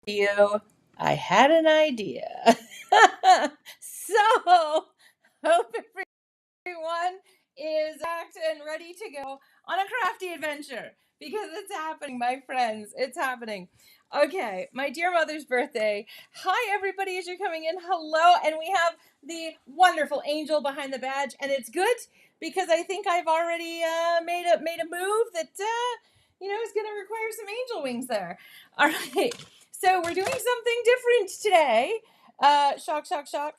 you, I had an idea. So, hope everyone is packed and ready to go on a crafty adventure because it's happening, my friends. It's happening. Okay, my dear mother's birthday. Hi, everybody, as you're coming in. Hello, and we have the wonderful angel behind the badge, and it's good because I think I've already made a move that is going to require some angel wings there. All right, so we're doing something different today. Shock, shock, shock.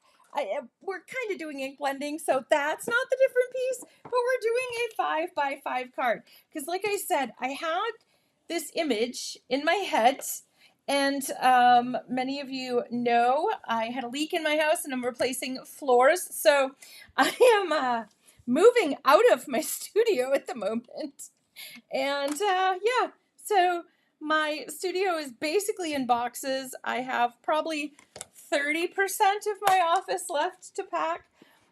We're kind of doing ink blending, so that's not the different piece, but we're doing a 5x5 card. Because like I said, I had this image in my head, and many of you know I had a leak in my house and I'm replacing floors. So I am moving out of my studio at the moment. And yeah, so my studio is basically in boxes. I have probably 30% of my office left to pack.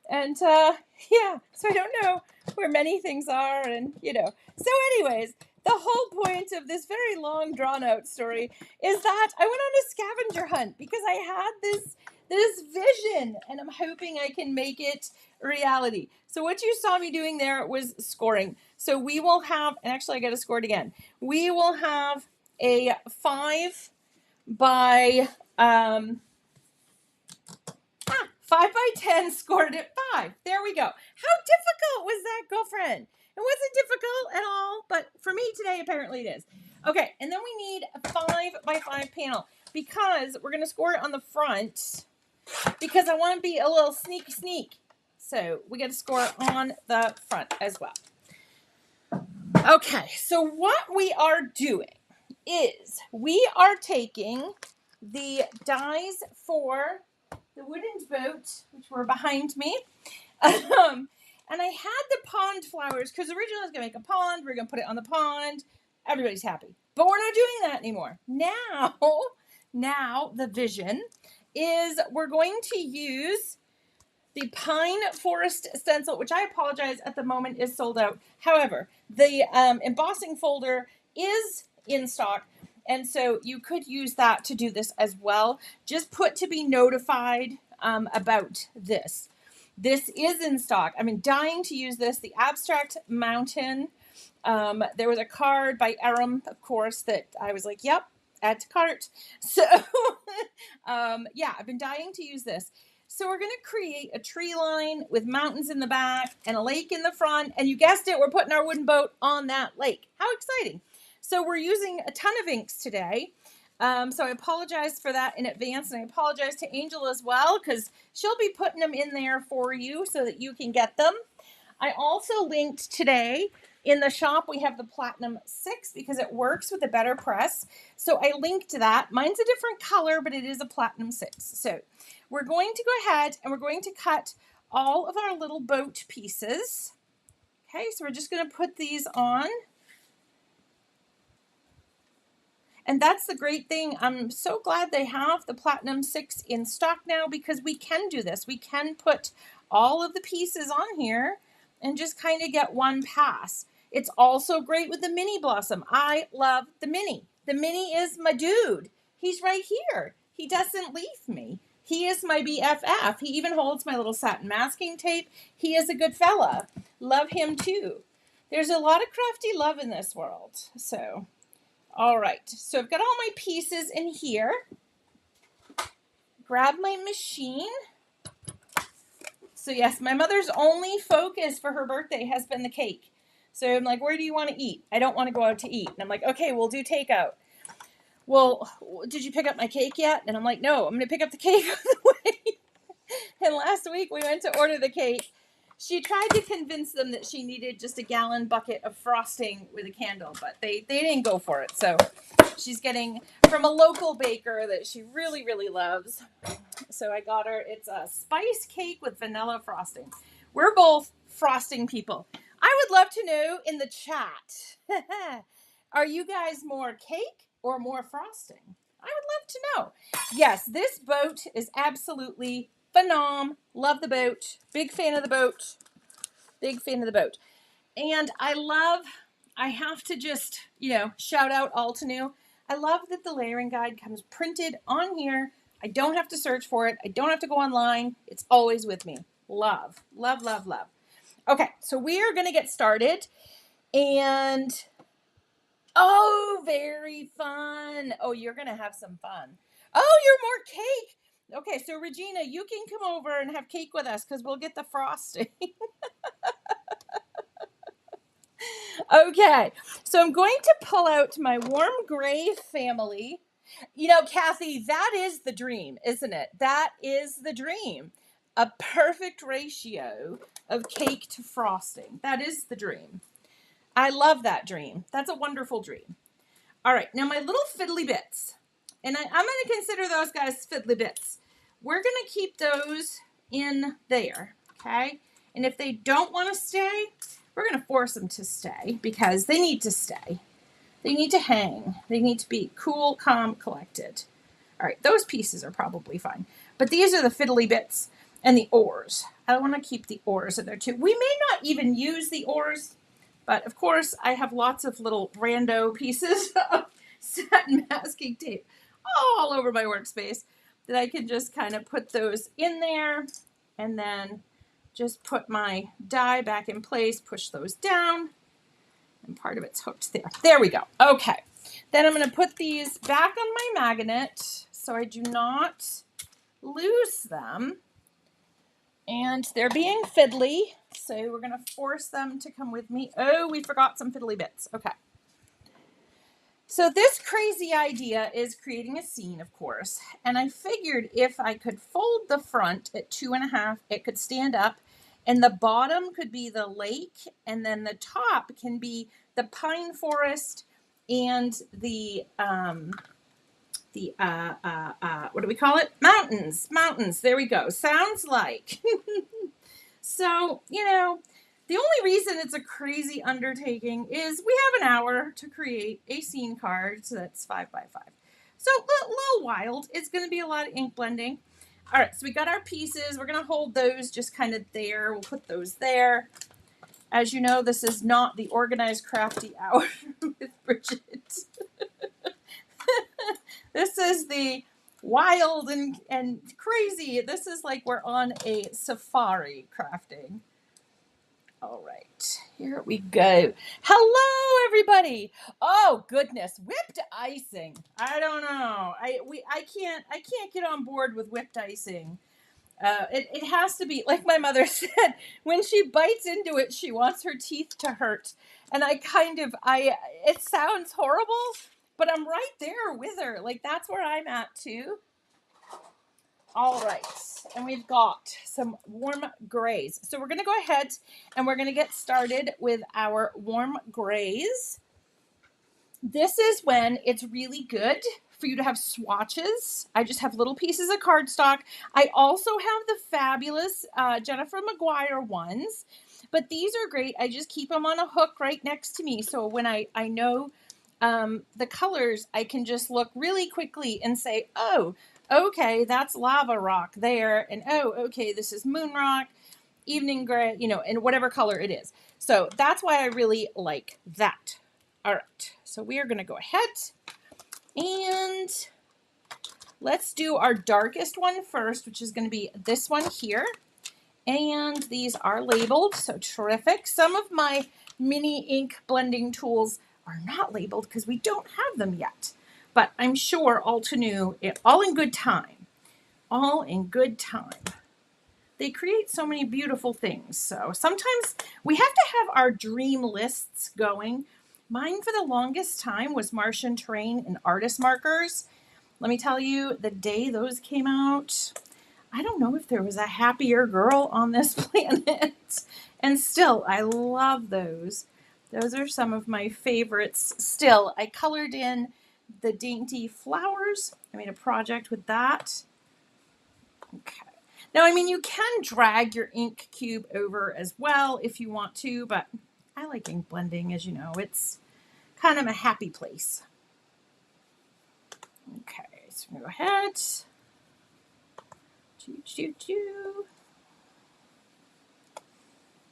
And yeah, so I don't know where many things are. And, so anyways, the whole point of this very long drawn out story is that I went on a scavenger hunt because I had this vision and I'm hoping I can make it reality. So what you saw me doing there was scoring. So we will have, and actually I got to score it again. We will have a 5 by 5 by 10 scored at 5. There we go. How difficult was that, girlfriend? It wasn't difficult at all, but for me today, apparently it is. Okay, and then we need a 5 by 5 panel because we're going to score it on the front because I want to be a little sneak. So we got to score on the front as well. Okay, so what we are doing is we are taking the dies for the wooden boat, which were behind me. And I had the pond flowers because originally I was going to make a pond. We're going to put it on the pond. Everybody's happy. But we're not doing that anymore. Now the vision is we're going to use the pine forest stencil, which I apologize at the moment is sold out. However, the embossing folder is in stock. And so you could use that to do this as well. Just put to be notified about this. This is in stock. I've been dying to use this. The Abstract Mountain. There was a card by Aram, of course, that I was like, yep, add to cart. So yeah, I've been dying to use this. So we're going to create a tree line with mountains in the back and a lake in the front. And you guessed it, we're putting our wooden boat on that lake. How exciting. So we're using a ton of inks today. So I apologize for that in advance. And I apologize to Angel as well, because she'll be putting them in there for you so that you can get them. I also linked today in the shop, we have the Platinum 6 because it works with a better press. So I linked that. Mine's a different color, but it is a Platinum 6. So we're going to go ahead and we're going to cut all of our little boat pieces. Okay, so we're just going to put these on. And that's the great thing. I'm so glad they have the Platinum 6 in stock now because we can do this. We can put all of the pieces on here and just kind of get one pass. It's also great with the mini blossom. I love the mini. The mini is my dude. He's right here. He doesn't leave me. He is my BFF. He even holds my little satin masking tape. He is a good fella. Love him too. There's a lot of crafty love in this world. So, all right. So I've got all my pieces in here. Grab my machine. So yes, my mother's only focus for her birthday has been the cake. So I'm like, where do you want to eat? I don't want to go out to eat. And I'm like, okay, we'll do takeout. Well, did you pick up my cake yet? And I'm like, no, I'm going to pick up the cake on the way. And last week we went to order the cake. She tried to convince them that she needed just a gallon bucket of frosting with a candle, but they didn't go for it. So she's getting from a local baker that she really, really loves. So I got her, it's a spice cake with vanilla frosting. We're both frosting people. I would love to know in the chat, are you guys more cake or more frosting? I would love to know. Yes, this boat is absolutely phenom. Love the boat. Big fan of the boat. Big fan of the boat. And I have to just, shout out Altenew. I love that the layering guide comes printed on here. I don't have to search for it. I don't have to go online. It's always with me. Love, love, love, love. Okay, so we are going to get started. And, oh, very fun. Oh, you're going to have some fun. Oh, you're more cake. Okay, so Regina, you can come over and have cake with us because we'll get the frosting. Okay, so I'm going to pull out my warm gray family. You know, Kathy, that is the dream, isn't it? That is the dream. A perfect ratio of cake to frosting. That is the dream. I love that dream. That's a wonderful dream. All right, now my little fiddly bits. And I'm going to consider those guys fiddly bits. We're going to keep those in there, okay? And if they don't want to stay, we're going to force them to stay because they need to stay. They need to hang. They need to be cool, calm, collected. All right, those pieces are probably fine. But these are the fiddly bits and the oars. I want to keep the oars in there too. We may not even use the oars, but of course I have lots of little rando pieces of satin masking tape all over my workspace that I can just kind of put those in there and then just put my die back in place, push those down, and part of it's hooked there. There we go. Okay. Then I'm going to put these back on my magnet so I do not lose them. And they're being fiddly, so we're going to force them to come with me. Oh, we forgot some fiddly bits. Okay. So this crazy idea is creating a scene, of course. And I figured if I could fold the front at 2.5, it could stand up. And the bottom could be the lake. And then the top can be the pine forest and the what do we call it? Mountains. Mountains. There we go. Sounds like. So, you know, the only reason it's a crazy undertaking is we have an hour to create a scene card. So that's 5 by 5. So a little wild. It's going to be a lot of ink blending. All right. So we got our pieces. We're going to hold those just kind of there. We'll put those there. As you know, this is not the organized crafty hour with Bridget. This is the wild and crazy. This is like we're on a safari crafting. All right, here we go. Hello, everybody. Oh goodness, whipped icing. I don't know. I can't get on board with whipped icing. It has to be like my mother said. When she bites into it, she wants her teeth to hurt. And it sounds horrible, but I'm right there with her. Like that's where I'm at too. All right, and we've got some warm grays. So we're going to go ahead and we're going to get started with our warm grays. This is when it's really good for you to have swatches. I just have little pieces of cardstock. I also have the fabulous Jennifer McGuire ones, but these are great. I just keep them on a hook right next to me. So when I know the colors, I can just look really quickly and say, oh, okay, that's lava rock there. And oh, okay, this is moon rock, evening gray, you know, and whatever color it is. So that's why I really like that. All right, so we are going to go ahead and let's do our darkest one first, which is going to be this one here. And these are labeled, so terrific. Some of my mini ink blending tools are not labeled because we don't have them yet. But I'm sure all to new, all in good time. All in good time. They create so many beautiful things. So sometimes we have to have our dream lists going. Mine for the longest time was Martian Terrain and artist markers. Let me tell you, the day those came out, I don't know if there was a happier girl on this planet. And still, I love those. Those are some of my favorites. Still, I colored in the dainty flowers. I made a project with that. Okay. Now, I mean, you can drag your ink cube over as well if you want to, but I like ink blending, as you know. It's kind of a happy place. Okay, so I'm going to go ahead.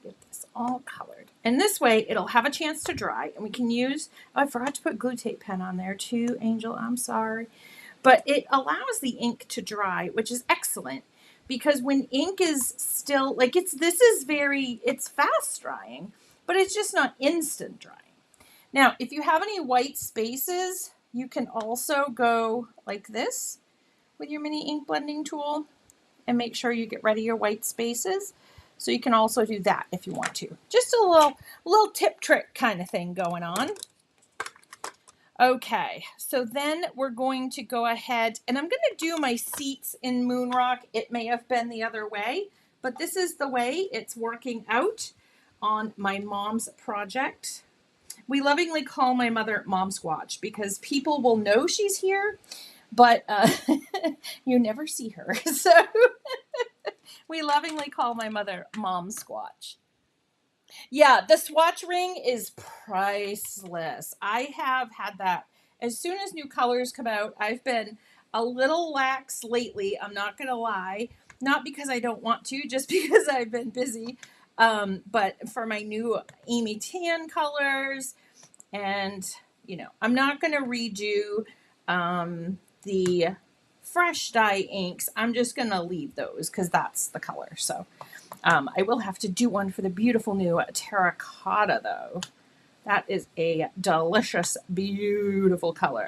Get this all colored. And this way it'll have a chance to dry, and we can use, oh, I forgot to put glue tape pen on there too, Angel, I'm sorry. But it allows the ink to dry, which is excellent, because when ink is still, like it's fast drying, but it's just not instant drying. Now, if you have any white spaces, you can also go like this with your mini ink blending tool and make sure you get rid of your white spaces. So you can also do that if you want to. Just a little tip trick kind of thing going on. Okay, so then we're going to go ahead, and I'm going to do my seats in Moonrock. It may have been the other way, but this is the way it's working out on my mom's project. We lovingly call my mother Mom Squatch because people will know she's here, but you never see her. So we lovingly call my mother Mom Squatch. Yeah, the swatch ring is priceless. I have had that. As soon as new colors come out, I've been a little lax lately. I'm not going to lie. Not because I don't want to, just because I've been busy. But for my new Amy Tan colors, and, you know, I'm not going to redo the fresh dye inks. I'm just going to leave those because that's the color. So I will have to do one for the beautiful new terracotta, though. That is a delicious, beautiful color.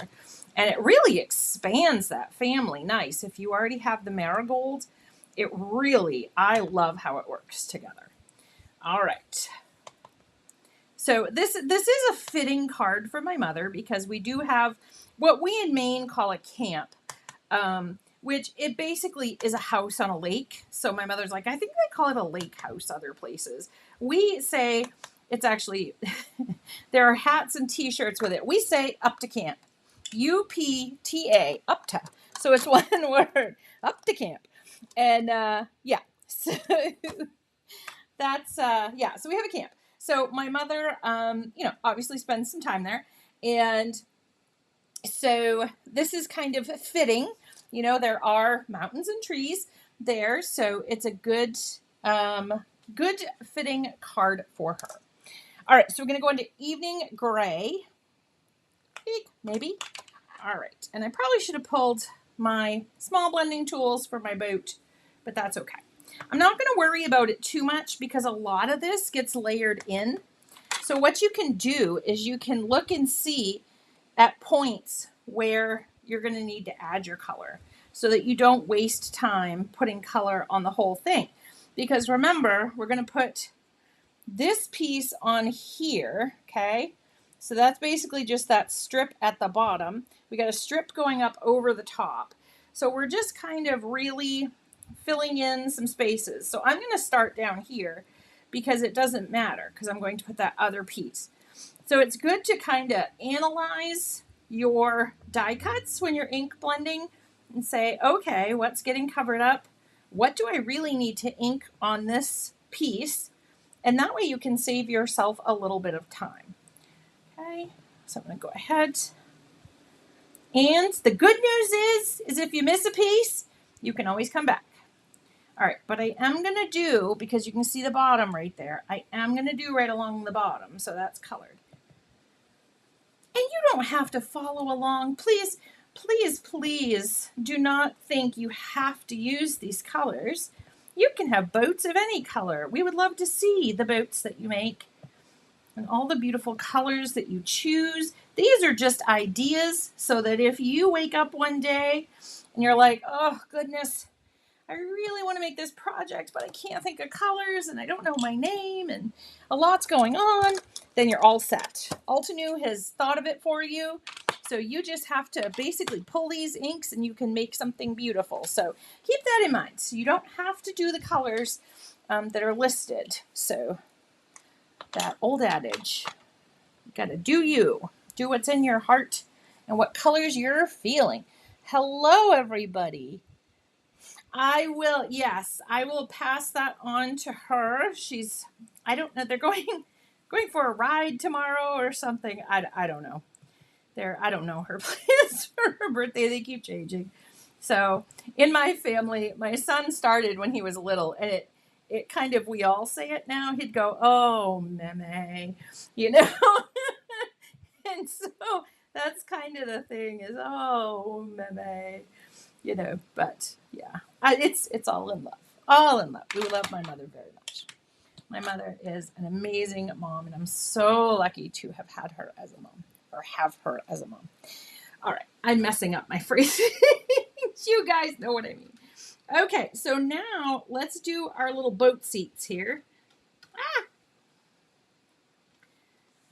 And it really expands that family nice. If you already have the marigold, I love how it works together. All right. So this is a fitting card for my mother because we do have what we in Maine call a camp. Which it basically is a house on a lake. So my mother's like, I think they call it a lake house other places. We say it's actually, there are hats and t-shirts with it. We say up to camp. UPTA, up to. So it's one word, up to camp. And yeah, so that's, yeah, so we have a camp. So my mother, you know, obviously spends some time there. And so this is kind of fitting. You know, there are mountains and trees there, so it's a good fitting card for her. All right, so we're going to go into Evening Gray. Maybe. All right, and I probably should have pulled my small blending tools for my boat, but that's okay. I'm not going to worry about it too much because a lot of this gets layered in. So what you can do is you can look and see at points where you're going to need to add your color so that you don't waste time putting color on the whole thing. Because remember, we're going to put this piece on here, okay? So that's basically just that strip at the bottom. We got a strip going up over the top. So we're just kind of really filling in some spaces. So I'm going to start down here because it doesn't matter because I'm going to put that other piece. So it's good to kind of analyze your die cuts when you're ink blending and say, okay, what's getting covered up? What do I really need to ink on this piece? And that way you can save yourself a little bit of time. Okay, so I'm going to go ahead. And the good news is if you miss a piece, you can always come back. All right, but I am going to do, because you can see the bottom right there, I am going to do right along the bottom, so that's colored. And you don't have to follow along. Please, please, please do not think you have to use these colors. You can have boats of any color. We would love to see the boats that you make and all the beautiful colors that you choose. These are just ideas so that if you wake up one day and you're like, oh goodness, I really want to make this project, but I can't think of colors and I don't know my name and a lot's going on, then you're all set. Altenew has thought of it for you. So you just have to basically pull these inks and you can make something beautiful. So keep that in mind. So you don't have to do the colors that are listed. So that old adage, you got to do you. Do what's in your heart and what colors you're feeling. Hello, everybody. I will pass that on to her. I don't know, they're going for a ride tomorrow or something. I don't know. I don't know her plans for her birthday. They keep changing. So in my family, my son started when he was little, and it kind of, we all say it now. He'd go, oh, meme, you know? And so that's kind of the thing is, oh, meme, you know, but yeah, it's all in love, all in love. We love my mother very much. My mother is an amazing mom, and I'm so lucky to have had her as a mom, or have her as a mom. All right, I'm messing up my phrasing. You guys know what I mean. Okay, so now let's do our little boat seats here. Ah!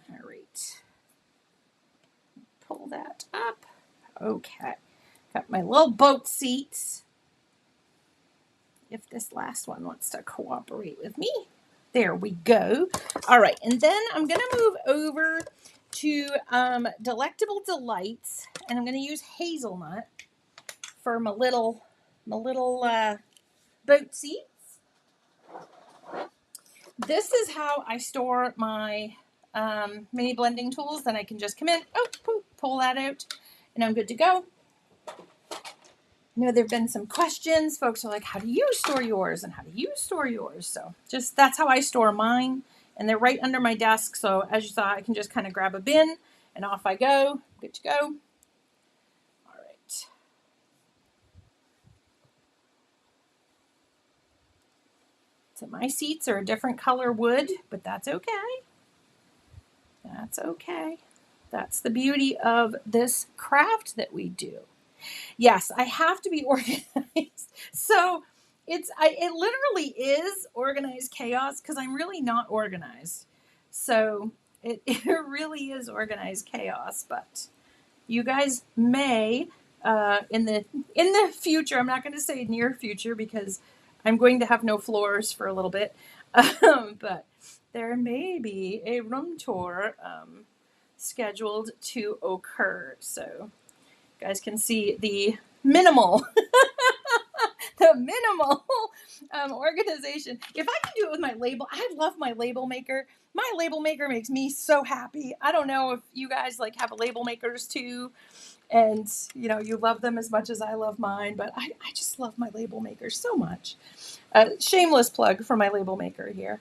All right. Pull that up. Okay. Got my little boat seats. If this last one wants to cooperate with me. There we go. All right, and then I'm going to move over to Delectable Delights, and I'm going to use hazelnut for my little boat seats. This is how I store my mini blending tools. Then I can just come in, pull that out, and I'm good to go. I know there have been some questions. Folks are like, how do you store yours? And how do you store yours? So just that's how I store mine. And they're right under my desk. So as you saw, I can just kind of grab a bin and off I go. Good to go. All right. So my seats are a different color wood, but that's okay. That's okay. That's the beauty of this craft that we do. Yes, I have to be organized. So it literally is organized chaos because I'm really not organized. So it really is organized chaos. But you guys may in the future, I'm not going to say near future because I'm going to have no floors for a little bit. But there may be a room tour scheduled to occur. So you guys can see the minimal organization. If I can do it with my label, I love my label maker. My label maker makes me so happy. I don't know if you guys like have label makers too, and you know you love them as much as I love mine, but I just love my label maker so much. Shameless plug for my label maker here.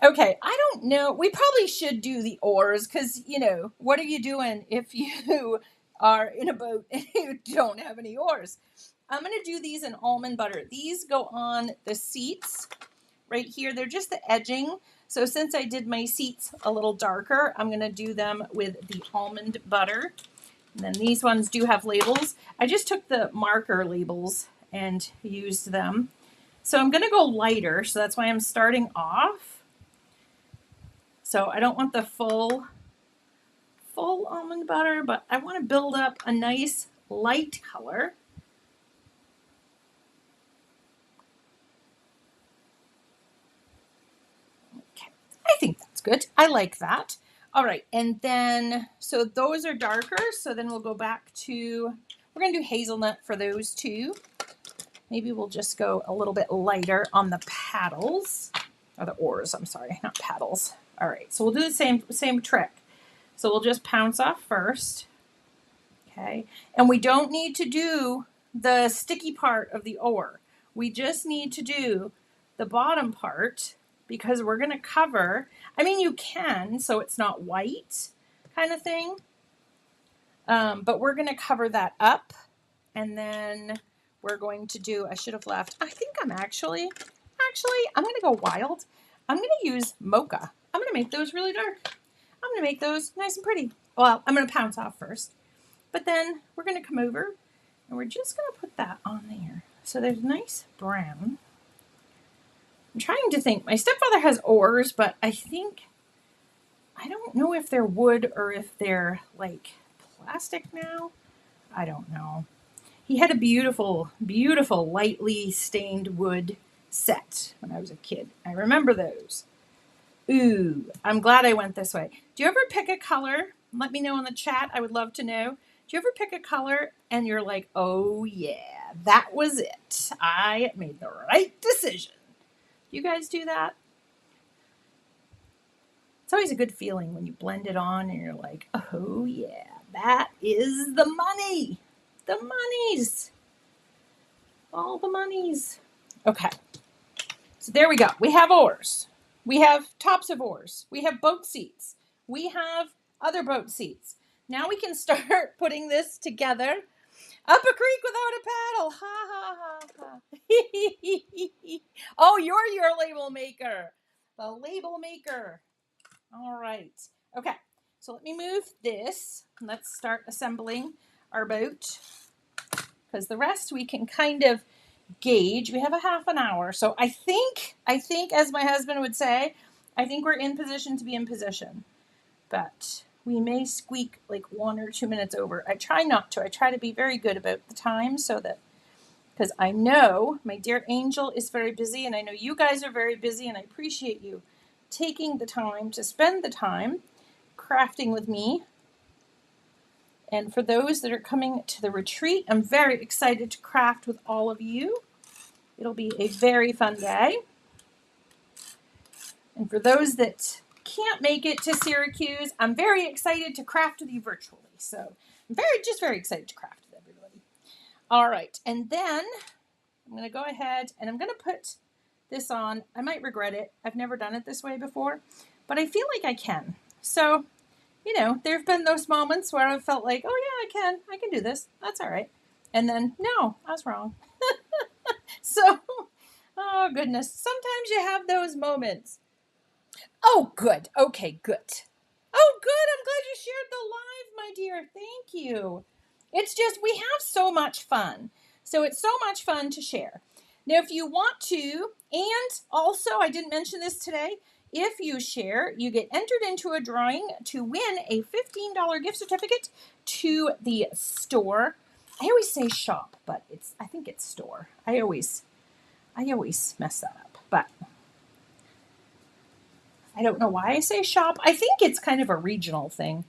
Okay, I don't know. We probably should do the oars because, you know, what are you doing if you are in a boat and you don't have any oars? I'm going to do these in almond butter. These go on the seats right here. They're just the edging. So since I did my seats a little darker, I'm going to do them with the almond butter. And then these ones do have labels. I just took the marker labels and used them. So I'm going to go lighter. So that's why I'm starting off. So I don't want the full almond butter, but I want to build up a nice light color. Okay, I think that's good. I like that. All right, and then, so those are darker, so then we'll go back to, we're going to do hazelnut for those two. Maybe we'll just go a little bit lighter on the paddles, or the oars, I'm sorry, not paddles. All right, so we'll do the same trick. So we'll just pounce off first, okay? And we don't need to do the sticky part of the oar. We just need to do the bottom part because we're gonna cover, I mean you can, so it's not white kind of thing, but we're gonna cover that up and then we're going to do, I should have left, I think I'm actually, I'm gonna go wild. I'm gonna use mocha. I'm gonna make those really dark. I'm going to make those nice and pretty. Well, I'm going to pounce off first. But then we're going to come over and we're just going to put that on there. So there's nice brown. I'm trying to think. My stepfather has oars, but I don't know if they're wood or if they're like plastic now. I don't know. He had a beautiful, beautiful lightly stained wood set when I was a kid. I remember those. Ooh, I'm glad I went this way. Do you ever pick a color? Let me know in the chat. I would love to know. Do you ever pick a color and you're like, oh yeah, that was it. I made the right decision. You guys do that? It's always a good feeling when you blend it on and you're like, oh yeah, that is the money. The monies. All the monies. Okay. So there we go. We have oars. We have tops of oars. We have boat seats. We have other boat seats. Now we can start putting this together. Up a creek without a paddle. Ha ha ha ha. Oh, you're your label maker. The label maker. All right. Okay. So let me move this. Let's start assembling our boat. Because the rest we can kind of gauge. We have a half an hour. So I think, as my husband would say, I think we're in position to be in position. But we may squeak like 1 or 2 minutes over. I try not to. I try to be very good about the time so that, because I know my dear Angel is very busy and I know you guys are very busy and I appreciate you taking the time to spend the time crafting with me. And for those that are coming to the retreat, I'm very excited to craft with all of you. It'll be a very fun day. And for those that can't make it to Syracuse, I'm very excited to craft with you virtually. So I'm very excited to craft with everybody. All right. And then I'm going to go ahead and I'm going to put this on. I might regret it. I've never done it this way before, but I feel like I can. So, you know, there have been those moments where I've felt like, oh yeah, I can do this. That's all right. And then, no, I was wrong. So, oh goodness. Sometimes you have those moments. Oh, good. Okay, good. Oh, good. I'm glad you shared the live, my dear. Thank you. It's just, we have so much fun. So it's so much fun to share. Now, if you want to, and also, I didn't mention this today, if you share, you get entered into a drawing to win a $15 gift certificate to the store. I always say shop, but I think it's store. I always mess that up, but I don't know why I say shop. I think it's kind of a regional thing.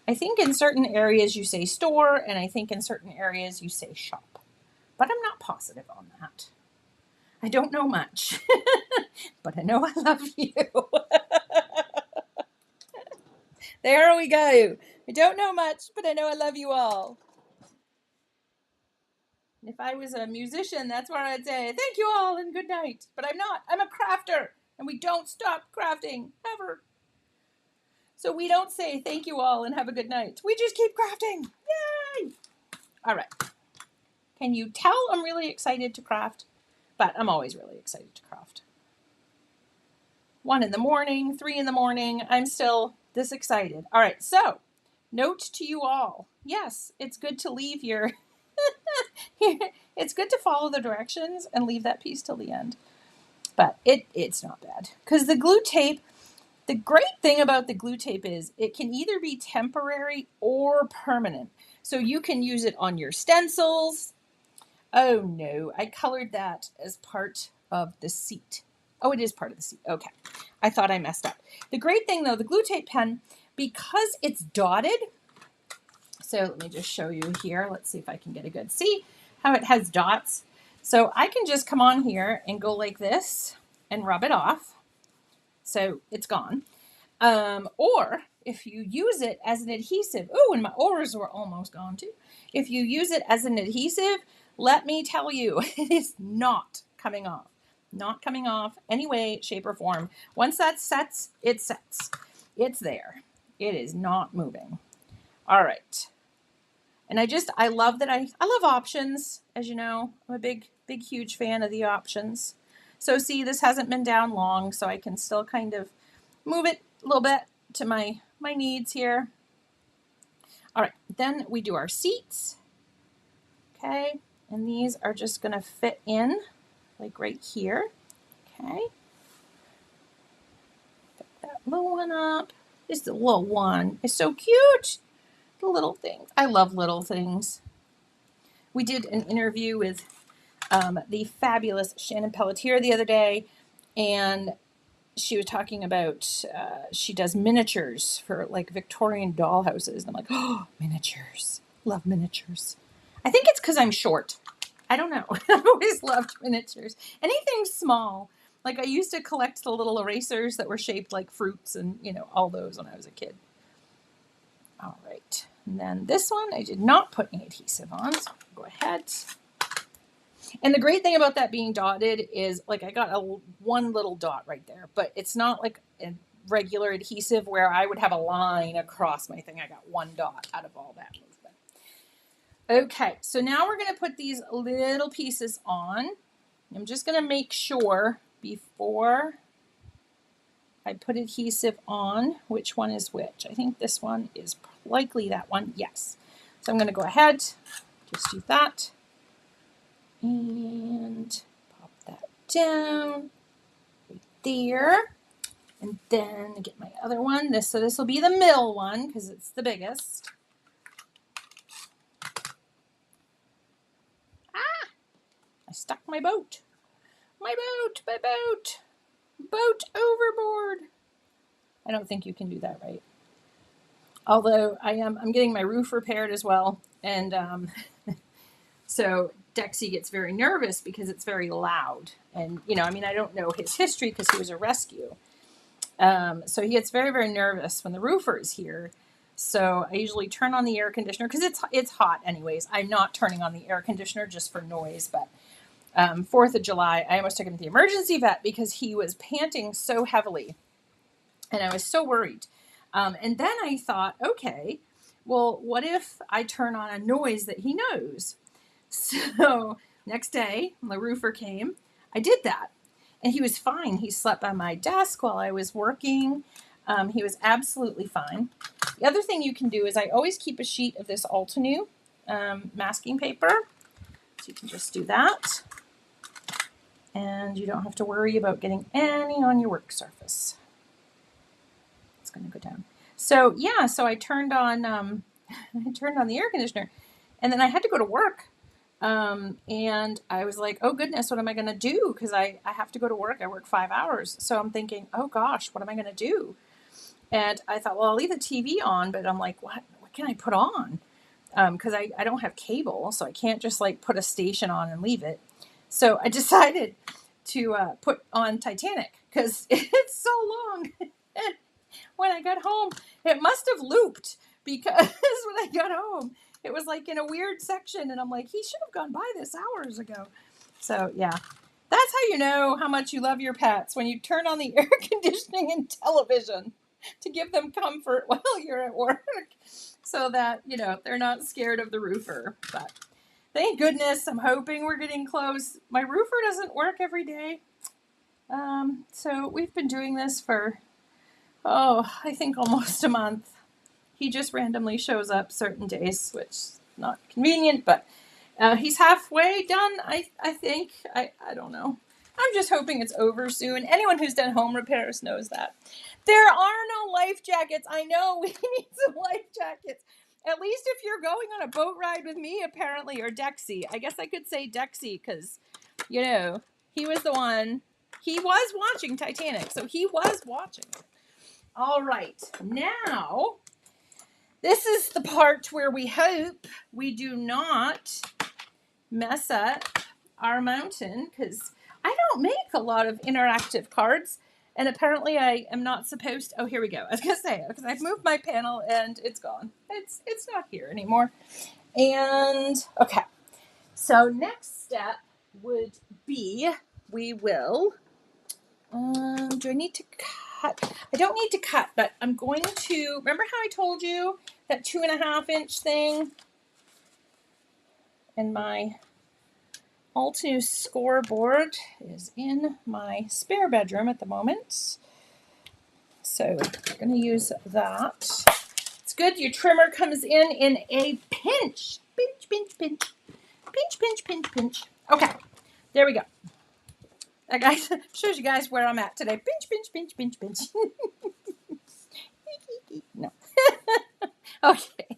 I think in certain areas you say store, and I think in certain areas you say shop. But I'm not positive on that. I don't know much, but I know I love you. There we go. I don't know much, but I know I love you all. If I was a musician, that's where I'd say, thank you all and good night. But I'm not. I'm a crafter, and we don't stop crafting, ever. So we don't say thank you all and have a good night. We just keep crafting. Yay! All right. Can you tell I'm really excited to craft? But I'm always really excited to craft. 1 in the morning, 3 in the morning, I'm still this excited. All right, so note to you all. Yes, it's good to leave your, it's good to follow the directions and leave that piece till the end. But it's not bad. Because the glue tape, the great thing about the glue tape is it can either be temporary or permanent. So you can use it on your stencils. Oh no, I colored that as part of the seat. Oh, it is part of the seat. Okay. I thought I messed up. The great thing though, the glue tape pen, because it's dotted, so let me just show you here. Let's see if I can get a good see how it has dots. So I can just come on here and go like this and rub it off. So it's gone. Or if you use it as an adhesive, oh, and my oars were almost gone too. If you use it as an adhesive, let me tell you, it is not coming off. Not coming off any way, shape, or form. Once that sets, it sets. It's there. It is not moving. All right. And I love that I love options, as you know. I'm a big, huge fan of the options. So see, this hasn't been down long, so I can still kind of move it a little bit to my needs here. All right, then we do our seats. Okay, and these are just going to fit in like right here. Okay. Pick that little one up. This is the little one. It's so cute. The little things. I love little things. We did an interview with the fabulous Shannon Pelletier the other day, and she was talking about she does miniatures for like Victorian dollhouses. And I'm like, oh, miniatures. Love miniatures. I think it's because I'm short. I don't know. I've always loved miniatures. Anything small. Like I used to collect the little erasers that were shaped like fruits and, you know, all those when I was a kid. All right. And then this one, I did not put any adhesive on. So go ahead. And the great thing about that being dotted is like I got one little dot right there, but it's not like a regular adhesive where I would have a line across my thing. I got one dot out of all that movement. Okay, so now we're going to put these little pieces on. I'm just going to make sure before I put adhesive on which one is which. I think this one is likely that one. Yes. So I'm going to go ahead, just do that, and pop that down right there. And then get my other one. So this will be the middle one because it's the biggest. Ah! I stuck my boat. My boat, my boat. Boat overboard. I don't think you can do that right. Although I'm getting my roof repaired as well. And so Dexy gets very nervous because it's very loud. And, I don't know his history because he was a rescue. So he gets very, very nervous when the roofer is here. So I usually turn on the air conditioner because it's hot anyways. I'm not turning on the air conditioner just for noise. But 4th of July, I almost took him to the emergency vet because he was panting so heavily. And I was so worried. And then I thought, okay, well, what if I turn on a noise that he knows? So next day, the roofer came. I did that. And he was fine. He slept by my desk while I was working. He was absolutely fine. The other thing you can do is I always keep a sheet of this Altenew masking paper. So you can just do that. And you don't have to worry about getting any on your work surface. It's going to go down. So yeah, so I turned on the air conditioner, and then I had to go to work. And I was like, oh goodness, what am I going to do? Because I have to go to work. I work 5 hours. So I'm thinking, oh gosh, what am I going to do? And I thought, well, I'll leave the TV on, but I'm like, what can I put on? Because I don't have cable, so I can't just like put a station on and leave it. So I decided to put on Titanic because it's so long. And when I got home, it must have looped because when I got home, it was like in a weird section. And I'm like, he should have gone by this hours ago. So yeah, that's how you know how much you love your pets, when you turn on the air conditioning and television to give them comfort while you're at work so that, they're not scared of the roofer. But thank goodness, I'm hoping we're getting close. My roofer doesn't work every day. So we've been doing this for, I think almost a month. He just randomly shows up certain days, which is not convenient, but he's halfway done, I think. I don't know. I'm just hoping it's over soon. Anyone who's done home repairs knows that. There are no life jackets. I know we need some life jackets. At least if you're going on a boat ride with me, apparently, or Dexy. I guess I could say Dexy because, he was the one. He was watching Titanic, so he was watching it. All right. Now, this is the part where we hope we do not mess up our mountain because I don't make a lot of interactive cards. And apparently I am not supposed to. Oh, here we go. I was going to say, because I've moved my panel and it's gone. It's not here anymore. And, okay. So next step would be, we will, do I need to cut? I don't need to cut, but I'm going to, remember how I told you that 2.5 inch thing? And my Altenew scoreboard is in my spare bedroom at the moment. So we're going to use that. It's good. Your trimmer comes in a pinch. Pinch, pinch, pinch. Pinch, pinch, pinch, pinch. Okay. There we go. That guys shows you guys where I'm at today. Pinch, pinch, pinch, pinch, pinch. No. Okay.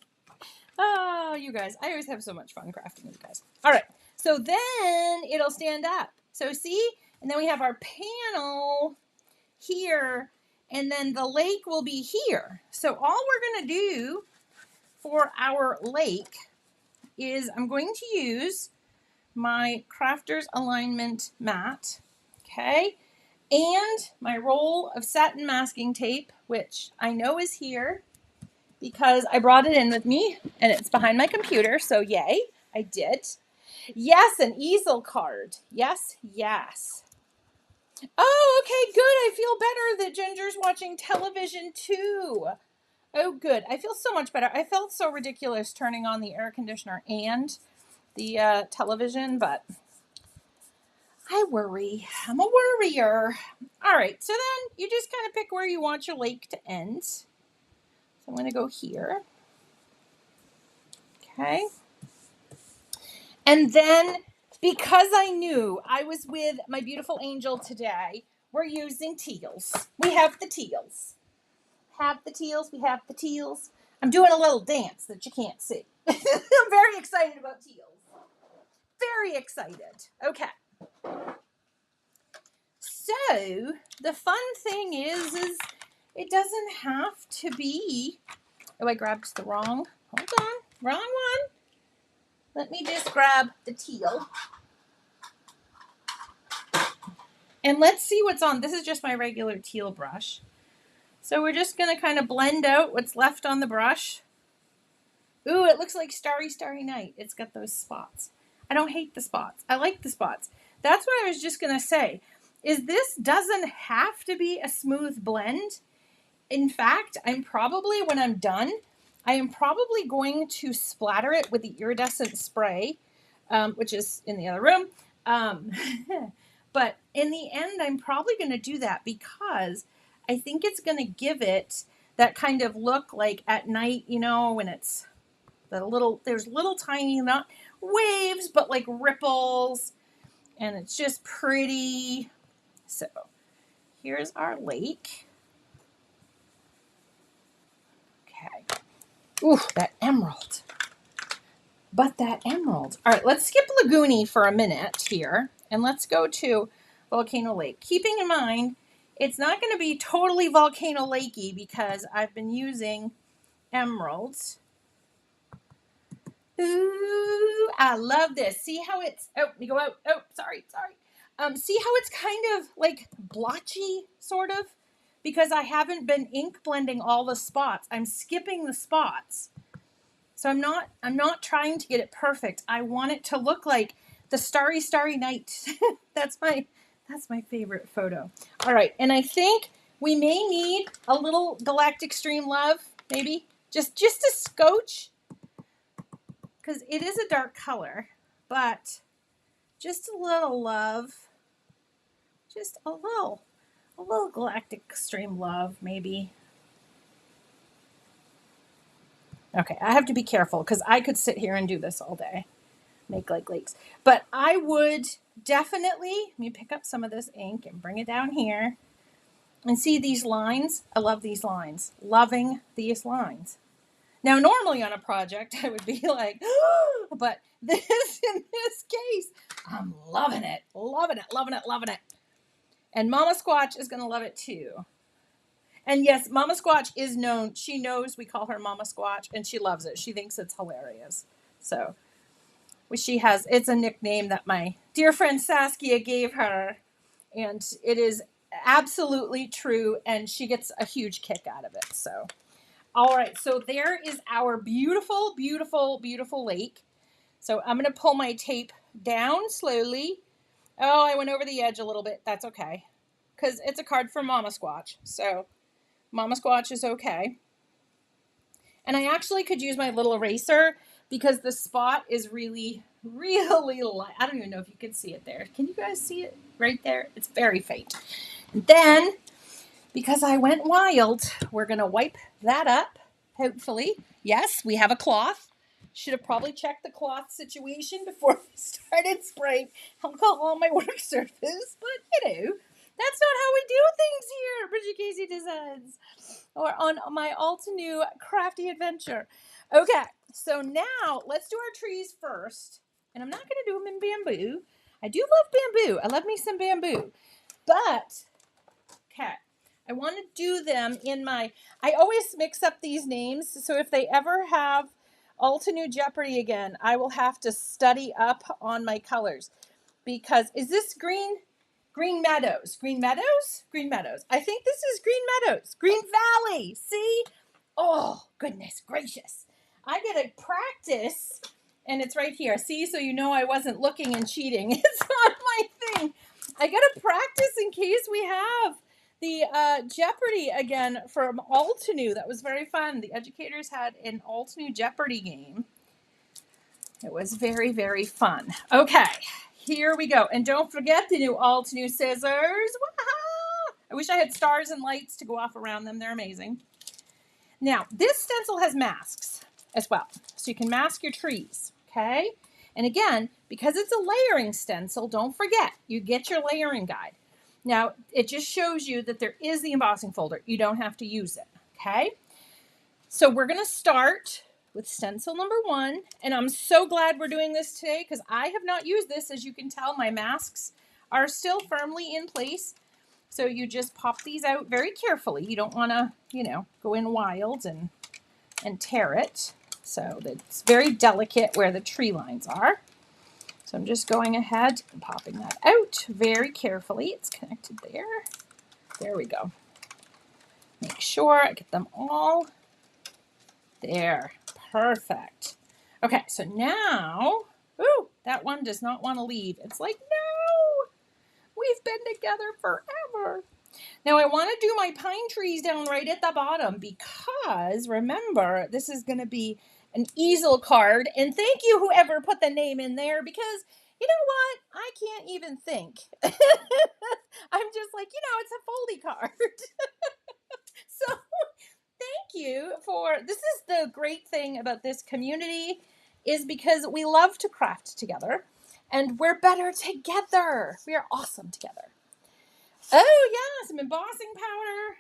Oh, you guys. I always have so much fun crafting with you guys. All right. So then it'll stand up. So see? And then we have our panel here. And then the lake will be here. So all we're going to do for our lake is I'm going to use my Crafter's Alignment mat. Okay. And my roll of satin masking tape, which I know is here because I brought it in with me and it's behind my computer. So yay, I did. Yes, an easel card. Yes, yes. Oh, okay, good. I feel better that Ginger's watching television too. Oh, good. I feel so much better. I felt so ridiculous turning on the air conditioner and the television, but I worry. I'm a worrier. All right, so then you just kind of pick where you want your lake to end. So I'm going to go here. Okay. And then, because I knew I was with my beautiful angel today, we're using teals. We have the teals. Have the teals. We have the teals. I'm doing a little dance that you can't see. I'm very excited about teals. Very excited. Okay. So, the fun thing is it doesn't have to be... Oh, I grabbed the wrong... Hold on. Wrong one. Let me just grab the teal. And let's see what's on. This is just my regular teal brush. So we're just going to kind of blend out what's left on the brush. Ooh, it looks like Starry, Starry Night. It's got those spots. I don't hate the spots. I like the spots. That's what I was just going to say. Is this doesn't have to be a smooth blend. In fact, when I'm done, I am probably going to splatter it with the iridescent spray, which is in the other room. But in the end, I'm probably going to do that because I think it's going to give it that kind of look like at night, when it's there's little tiny, not waves, but like ripples, and it's just pretty. So here's our lake. Okay. Ooh, that emerald. But that emerald. All right, let's skip Lagoony for a minute here, and let's go to Volcano Lake. Keeping in mind, it's not going to be totally Volcano Lakey because I've been using emeralds. Ooh, I love this. See how it's... Oh, let me go out. Oh, sorry. See how it's kind of like blotchy, sort of? Because I haven't been ink blending all the spots. I'm skipping the spots. So I'm not trying to get it perfect. I want it to look like the Starry, Starry Night. That's my favorite photo. All right, and I think we may need a little Galactic Stream Love, maybe. Just a scotch. Because it is a dark color, but just a little love. Just a little Galactic Stream Love, maybe. Okay, I have to be careful because I could sit here and do this all day. Make like lakes. But I would definitely, let me pick up some of this ink and bring it down here. And see these lines? I love these lines. Loving these lines. Now, normally on a project, I would be like, oh, but in this case, I'm loving it. Loving it. And Mama Squatch is going to love it too. And yes, Mama Squatch is known. She knows we call her Mama Squatch, and she loves it. She thinks it's hilarious. So, it's a nickname that my dear friend Saskia gave her, and it is absolutely true, and she gets a huge kick out of it. So, all right, so there is our beautiful, beautiful, beautiful lake. So I'm going to pull my tape down slowly. Oh, I went over the edge a little bit. That's okay, because it's a card from Mama Squatch. So Mama Squatch is okay. And I actually could use my little eraser because the spot is really, really light. I don't even know if you can see it there. Can you guys see it right there? It's very faint. And then, because I went wild, we're going to wipe that up, hopefully. Yes, we have a cloth. Should have probably checked the cloth situation before we started spraying alcohol on my work surface. But, that's not how we do things here at Bridget Casey Designs. Or on my all-new Crafty adventure. Okay, so now let's do our trees first. And I'm not going to do them in bamboo. I do love bamboo. I love me some bamboo. But, okay, I want to do them in I always mix up these names. So if they ever have all-new Jeopardy again, I will have to study up on my colors. Because, is this Green Meadows. Green Meadows. I think this is Green Meadows. Green Valley. See? Oh, goodness gracious. I get to practice and it's right here. See, so you know I wasn't looking and cheating. It's on my thing. I gotta practice in case we have the Jeopardy again from Altenew. That was very fun. The educators had an Altenew Jeopardy game. It was very, very fun. Okay, here we go. And don't forget the new Altenew scissors. Wow! I wish I had stars and lights to go off around them. They're amazing. Now, this stencil has masks as well. So you can mask your trees, okay? And again, because it's a layering stencil, don't forget, you get your layering guide. Now, it just shows you that there is the embossing folder. You don't have to use it, okay? So we're going to start with stencil number 1. And I'm so glad we're doing this today because I have not used this. As you can tell, my masks are still firmly in place. So you just pop these out very carefully. You don't want to, go in wild and tear it. So it's very delicate where the tree lines are. So I'm just going ahead and popping that out very carefully. It's connected there. There we go. Make sure I get them all there. Perfect. Okay, so now, ooh, that one does not want to leave. It's like, no, we've been together forever. Now I want to do my pine trees down right at the bottom because remember, this is going to be an easel card. And thank you whoever put the name in there because you know what? I can't even think. I'm just like, it's a foldy card. So thank you for, this is the great thing about this community is because we love to craft together and we're better together. We are awesome together. Oh yeah, some embossing powder.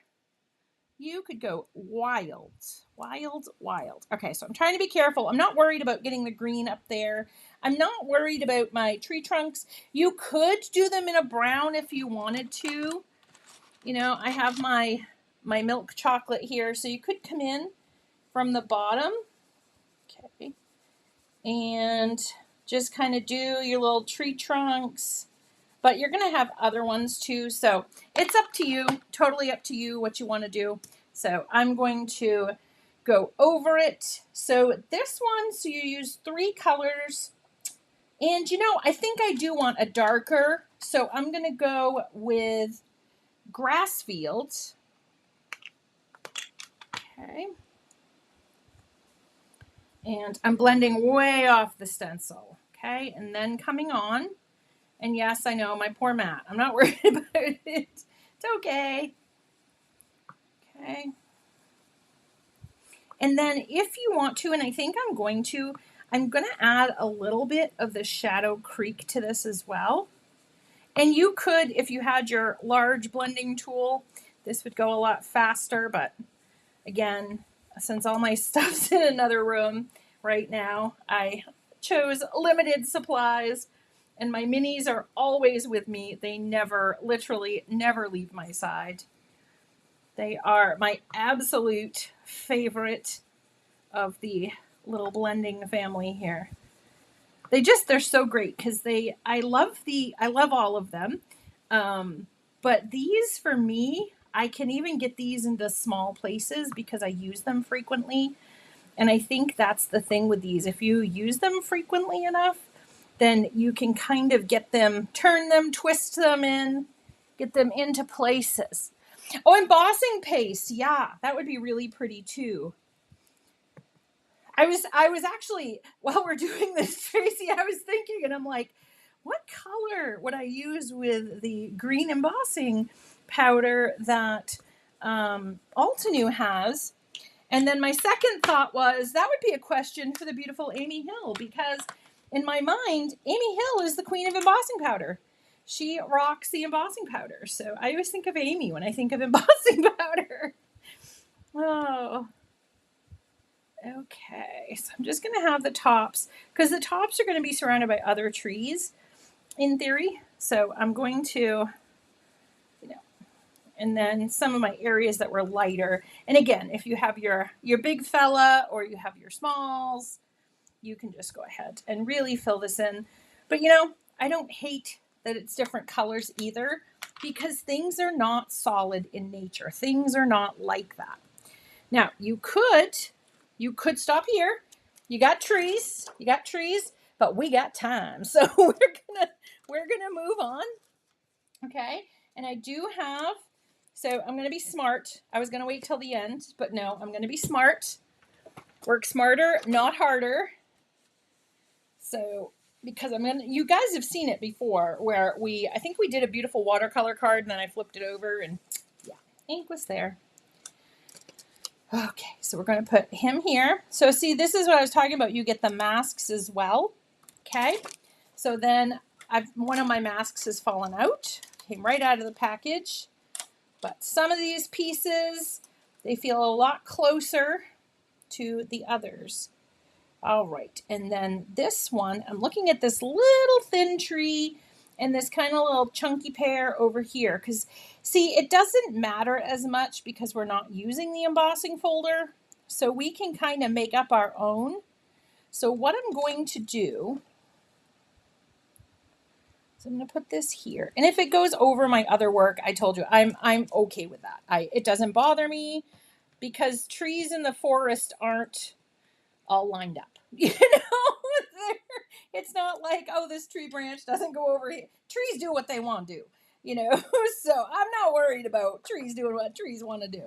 You could go wild, wild, wild. Okay, so I'm trying to be careful. I'm not worried about getting the green up there. I'm not worried about my tree trunks. You could do them in a brown if you wanted to. I have my milk chocolate here, so you could come in from the bottom. Okay, and just kind of do your little tree trunks. But you're going to have other ones too. So it's up to you, totally up to you what you want to do. So I'm going to go over it. So this one, so you use 3 colors. And I think I do want a darker. So I'm going to go with grass fields. Okay. And I'm blending way off the stencil. Okay. And then coming on. And yes, I know, my poor Matt. I'm not worried about it. It's okay. Okay. And then if you want to, and I think I'm going to add a little bit of the Shadow Creek to this as well. And you could, if you had your large blending tool, this would go a lot faster. But again, since all my stuff's in another room right now, I chose limited supplies. And my minis are always with me. They literally never leave my side. They are my absolute favorite of the little blending family here. They're so great because I love all of them. But these for me, I can even get these into small places because I use them frequently. And I think that's the thing with these. If you use them frequently enough, then you can kind of get them, turn them, twist them in, get them into places. Oh, embossing paste. Yeah, that would be really pretty too. I was actually, while we're doing this, Tracy, I was thinking, and I'm like, what color would I use with the green embossing powder that Altenew has? And then my second thought was, that would be a question for the beautiful Amy Hill, because in my mind, Amy Hill is the queen of embossing powder. She rocks the embossing powder. So I always think of Amy when I think of embossing powder. Oh, okay. So I'm just going to have the tops, because the tops are going to be surrounded by other trees in theory. So I'm going to, and then some of my areas that were lighter. And again, if you have your big fella or you have your smalls, you can just go ahead and really fill this in. But I don't hate that it's different colors either, because things are not solid in nature. Things are not like that. Now, you could stop here you got trees, but we got time. So we're gonna move on. Okay. And I do have, so I'm gonna be smart. I was gonna wait till the end, but no, I'm gonna be smart. Work smarter, not harder. So because you guys have seen it before where I think we did a beautiful watercolor card and then I flipped it over and yeah, ink was there. Okay, so we're going to put him here. So see, this is what I was talking about. You get the masks as well. Okay, so then one of my masks has fallen out. Came right out of the package. But some of these pieces, they feel a lot closer to the others. All right, and then this one, I'm looking at this little thin tree and this kind of little chunky pear over here. Because, see, it doesn't matter as much because we're not using the embossing folder. So we can kind of make up our own. So what I'm going to do is I'm going to put this here. And if it goes over my other work, I told you, I'm okay with that. It doesn't bother me because trees in the forest aren't all lined up. You know, it's not like, oh, this tree branch doesn't go over here. Trees do what they want to do, you know. So I'm not worried about trees doing what trees want to do.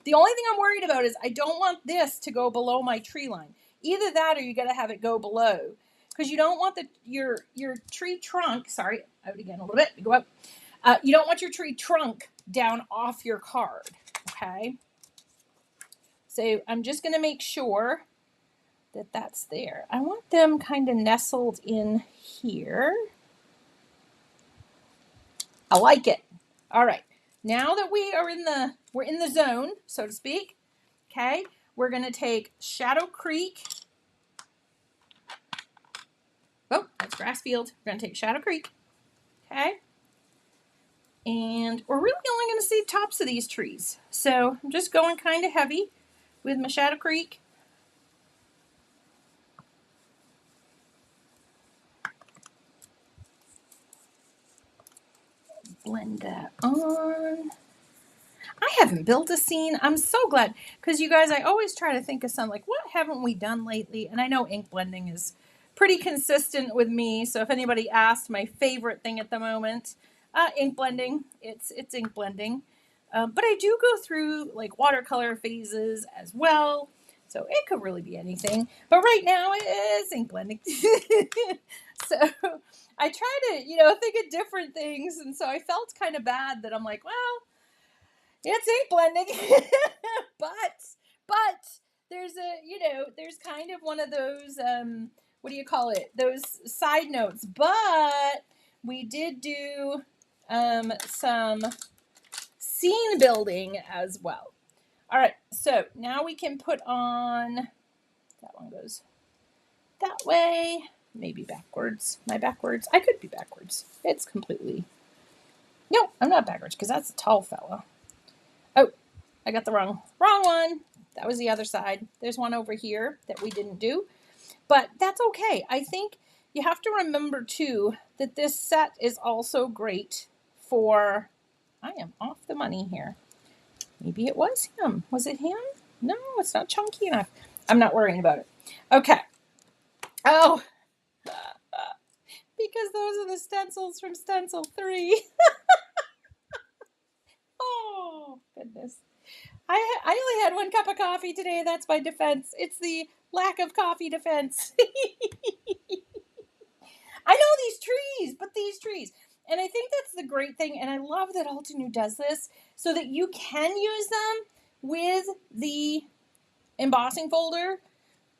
The only thing I'm worried about is I don't want this to go below my tree line. Either that or you got to have it go below because you don't want your tree trunk. Sorry, out again a little bit. Go up. You don't want your tree trunk down off your card. Okay. So I'm just going to make sure that's there. I want them kind of nestled in here. I like it. All right. Now that we're in the zone, so to speak. Okay. We're going to take Shadow Creek. Oh, that's grass field. We're going to take Shadow Creek. Okay. And we're really only going to see tops of these trees. So I'm just going kind of heavy with my Shadow Creek. Blend that on. I haven't built a scene. I'm so glad because you guys, I always try to think of something like, what haven't we done lately? And I know ink blending is pretty consistent with me. So if anybody asked my favorite thing at the moment, ink blending, it's ink blending. But I do go through like watercolor phases as well. So it could really be anything. But right now it is ink blending. So I try to, think of different things. And so I felt kind of bad that I'm like, well, it's ink blending. but there's there's kind of one of those, what do you call it? Those side notes. But we did do some scene building as well. All right, so now we can put on, that one goes that way, maybe backwards. I could be backwards. It's completely, no, I'm not backwards because that's a tall fella. Oh, I got the wrong one. That was the other side. There's one over here that we didn't do, but that's okay. I think you have to remember too that this set is also great for, I am off the money here. Maybe it was him. Was it him? No, it's not chunky enough. I'm not worrying about it. Okay. Oh, because those are the stencils from Stencil 3. Oh, goodness. I only had one cup of coffee today. That's my defense. It's the lack of coffee defense. I know these trees. And I think that's the great thing. And I love that Altenew does this so that you can use them with the embossing folder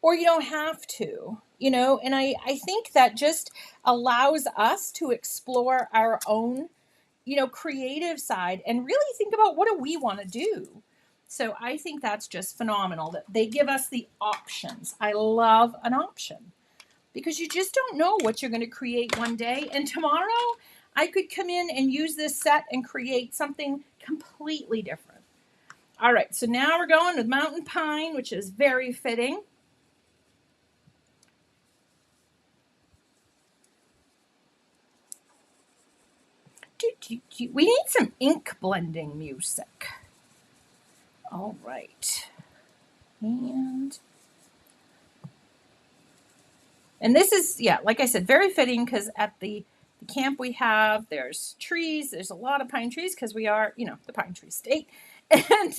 or you don't have to, and I think that just allows us to explore our own, creative side and really think about what do we want to do. So I think that's just phenomenal that they give us the options. I love an option because you just don't know what you're going to create one day. And tomorrow I could come in and use this set and create something completely different. All right, so now we're going with Mountain Pine, which is very fitting. We need some ink blending music. All right. And And this is, yeah, like I said, very fitting because at the camp we have, there's trees. There's a lot of pine trees because we are, the pine tree state. And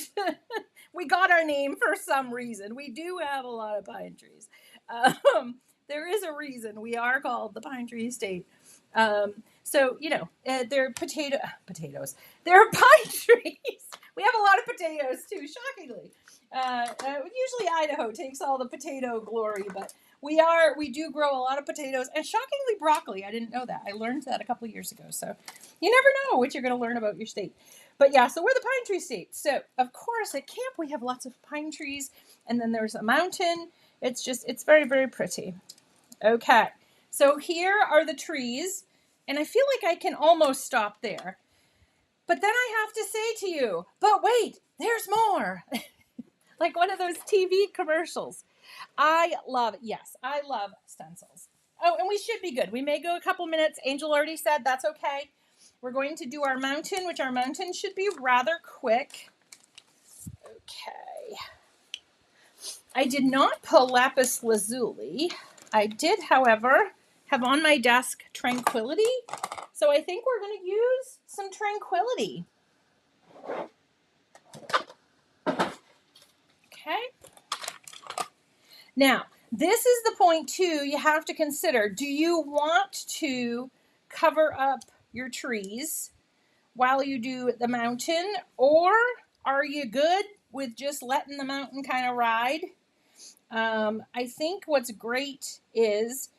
we got our name for some reason. We do have a lot of pine trees. There is a reason we are called the pine tree state. So, they're potatoes. They're pine trees. We have a lot of potatoes too, shockingly. Usually Idaho takes all the potato glory, but we do grow a lot of potatoes and shockingly broccoli. I didn't know that. I learned that a couple of years ago. So you never know what you're going to learn about your state. But yeah, so we're the pine tree state. So of course at camp we have lots of pine trees, and then there's a mountain. It's very, very pretty. Okay. So here are the trees, and I feel like I can almost stop there. But then I have to say to you, but wait, there's more. Like one of those TV commercials. I love stencils. Oh, and we should be good. We may go a couple minutes. Angel already said that's okay. We're going to do our mountain, which our mountain should be rather quick. Okay. I did not pull lapis lazuli. I did, however, have on my desk Tranquility. So I think we're going to use some Tranquility. Okay. Now, this is the point too you have to consider. Do you want to cover up your trees while you do the mountain, or are you good with just letting the mountain kind of ride? I think what's great is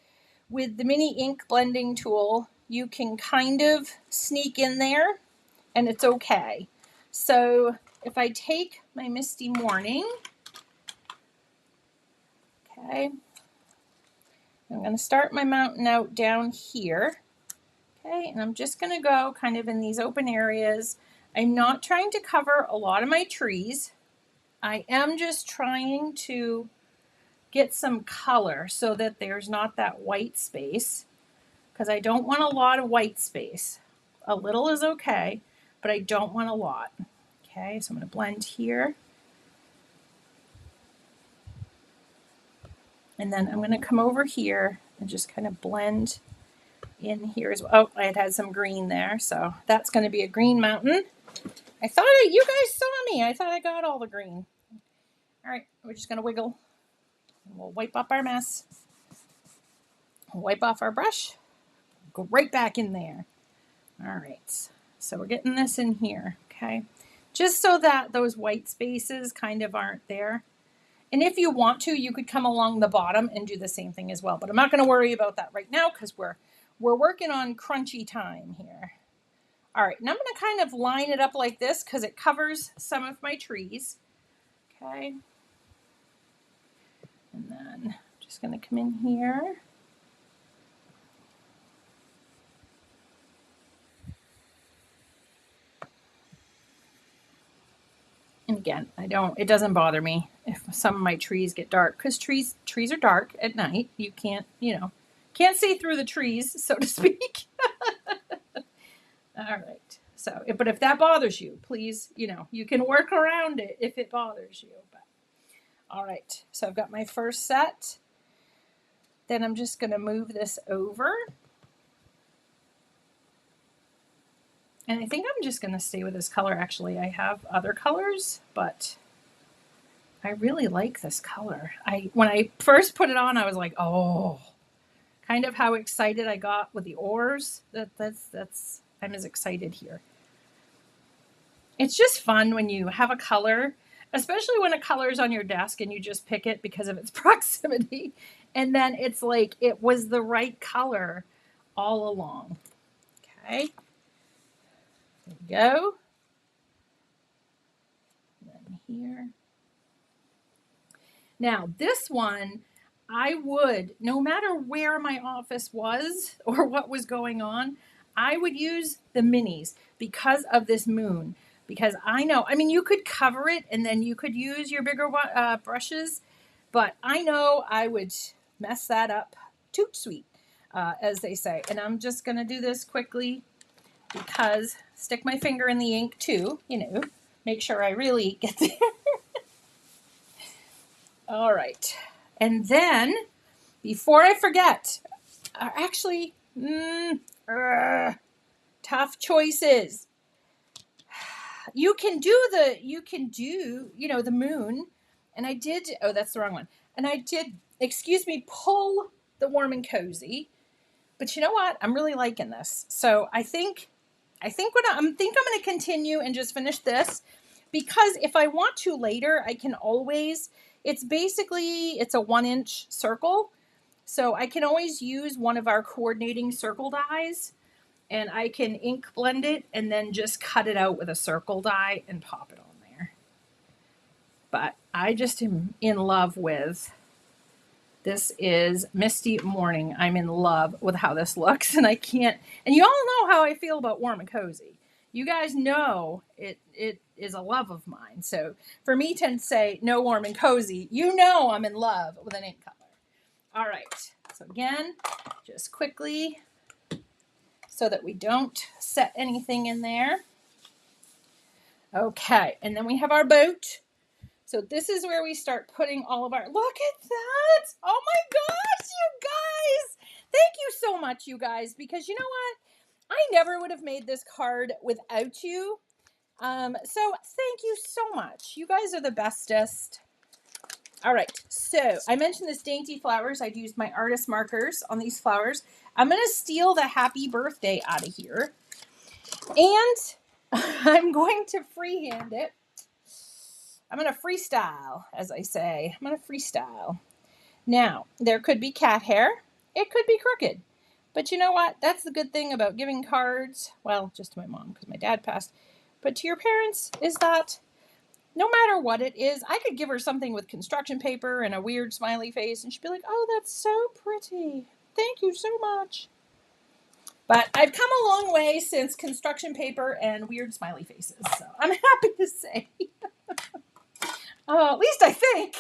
with the mini ink blending tool, you can kind of sneak in there and it's okay. So if I take my Misty Morning, okay, I'm going to start my mountain out down here. Okay, and I'm just going to go kind of in these open areas. I'm not trying to cover a lot of my trees. I am just trying to get some color so that there's not that white space, because I don't want a lot of white space. A little is okay, but I don't want a lot. Okay, so I'm going to blend here. And then I'm going to come over here and just kind of blend in here as well. Oh, I had some green there, so that's going to be a green mountain. I thought you guys saw me. I thought I got all the green. All right, we're just going to wiggle. We'll wipe up our mess. Wipe off our brush. Go right back in there. All right, so we're getting this in here, okay? Just so that those white spaces kind of aren't there. And if you want to, you could come along the bottom and do the same thing as well. But I'm not going to worry about that right now because we're working on crunchy time here. All right, and I'm going to kind of line it up like this because it covers some of my trees. Okay. And then I'm just going to come in here. And again, it doesn't bother me if some of my trees get dark, because trees are dark at night. You can't see through the trees, so to speak. All right. So, but if that bothers you, please, you can work around it if it bothers you. But all right. So I've got my first set. Then I'm just going to move this over. And I think I'm just going to stay with this color. Actually, I have other colors, but I really like this color. When I first put it on, I was like, oh, kind of how excited I got with the oars. I'm as excited here. It's just fun when you have a color, especially when a color is on your desk and you just pick it because of its proximity. And then it's like it was the right color all along. Okay. There we go. And then here. Now this one, I would, no matter where my office was or what was going on, I would use the minis because of this moon. Because you could cover it and then you could use your bigger brushes, but I know I would mess that up too sweet, as they say. And I'm just going to do this quickly because stick my finger in the ink too, make sure I really get there. All right. And then before I forget, actually, tough choices. You can do, the moon. And I did, oh, that's the wrong one. And I did, pull the warm and cozy. But you know what? I'm really liking this. So I think I'm going to continue and just finish this, because if I want to later, I can always, it's a 1-inch circle. So I can always use one of our coordinating circle dies, and I can ink blend it and then just cut it out with a circle die and pop it on there. But I just am in love with, this is Misty Morning. I'm in love with how this looks, and and you all know how I feel about warm and cozy. You guys know it is a love of mine. So for me to say no warm and cozy, I'm in love with an ink color. All right. So again, just quickly, so that we don't set anything in there. Okay. And then we have our boat. So this is where we start putting all of our, look at that. Oh my gosh, you guys. Thank you so much, you guys, because you know what? I never would have made this card without you. So thank you so much. You guys are the bestest. All right. So I mentioned this dainty flowers. I've used my artist markers on these flowers. I'm going to steal the happy birthday out of here, and I'm going to freehand it. I'm going to freestyle, as I say. I'm going to freestyle. Now, there could be cat hair. It could be crooked. But you know what? That's the good thing about giving cards. Well, just to my mom, because my dad passed. But to your parents, is that no matter what it is, I could give her something with construction paper and a weird smiley face, and she'd be like, oh, that's so pretty. Thank you so much. But I've come a long way since construction paper and weird smiley faces. So I'm happy to say. At least I think.